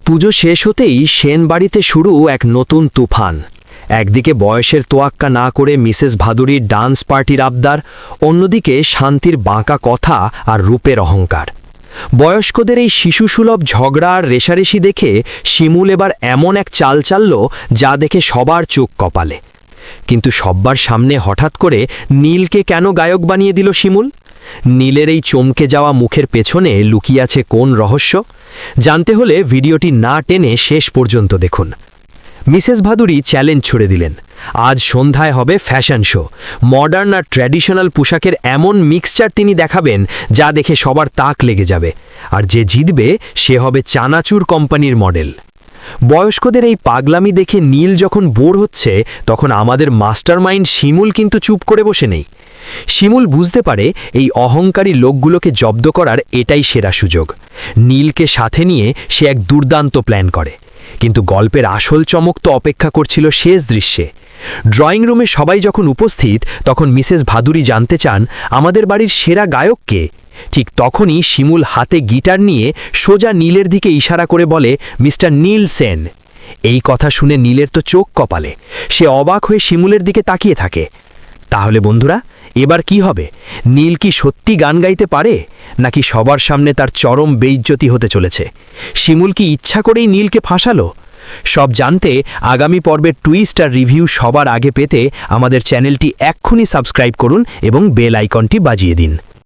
পুজো শেষ হতেই সেন বাড়িতে শুরু এক নতুন তুফান। একদিকে বয়সের তোয়াক্কা না করে মিসেস ভাদুরীর ডান্স পার্টির আবদার, অন্যদিকে শান্তির বাঁকা কথা আর রূপের অহংকার। বয়স্কদের এই শিশুসুলভ ঝগড়া আর রেশারেশি দেখে শিমুল এবার এমন এক চাল চালল যা দেখে সবার চোখ কপালে। কিন্তু সব্বার সামনে হঠাৎ করে নীলকে কেন গায়ক বানিয়ে দিল শিমুল? নীলের এই চমকে যাওয়া মুখের পেছনে লুকিয়ে আছে কোন রহস্য? জানতে হলে ভিডিওটি না টেনে শেষ পর্যন্ত দেখুন। মিসেস ভাদুরী চ্যালেঞ্জ ছুড়ে দিলেন, আজ সন্ধ্যায় হবে ফ্যাশন শো। মডার্ন আর ট্র্যাডিশনাল পোশাকের এমন মিক্সচার তিনি দেখাবেন যা দেখে সবার তাক লেগে যাবে, আর যে জিতবে সে হবে চানাচুর কোম্পানির মডেল। বয়স্কদের এই পাগলামি দেখে নীল যখন বোর হচ্ছে, তখন আমাদের মাস্টারমাইন্ড শিমুল কিন্তু চুপ করে বসে নেই। শিমুল বুঝতে পারে এই অহংকারী লোকগুলোকে জব্দ করার এটাই সেরা সুযোগ। নীলকে সাথে নিয়ে সে এক দুর্দান্ত প্ল্যান করে। কিন্তু গল্পের আসল চমক তো অপেক্ষা করছিল শেষ দৃশ্যে। ড্রয়িং রুমে সবাই যখন উপস্থিত, তখন মিসেস ভাদুরী জানতে চান আমাদের বাড়ির সেরা গায়ক কে। ঠিক তখনই শিমুল হাতে গিটার নিয়ে সোজা নীলের দিকে ইশারা করে বলে, মিস্টার নীল সেন। এই কথা শুনে নীলের তো চোখ কপালে। সে অবাক হয়ে শিমুলের দিকে তাকিয়ে থাকে। তাহলে বন্ধুরা, এবার কি হবে? নীল কি সত্যি গান গাইতে পারে, নাকি সবার সামনে তার চরম বেইজ্জতি হতে চলেছে? শিমুল কি ইচ্ছা করেই নীলকে ফাঁসালো? সব জানতে আগামী পর্বের টুইস্ট আর রিভিউ সবার আগে পেতে আমাদের চ্যানেলটি এক্ষুনি সাবস্ক্রাইব করুন এবং বেল আইকনটি বাজিয়ে দিন।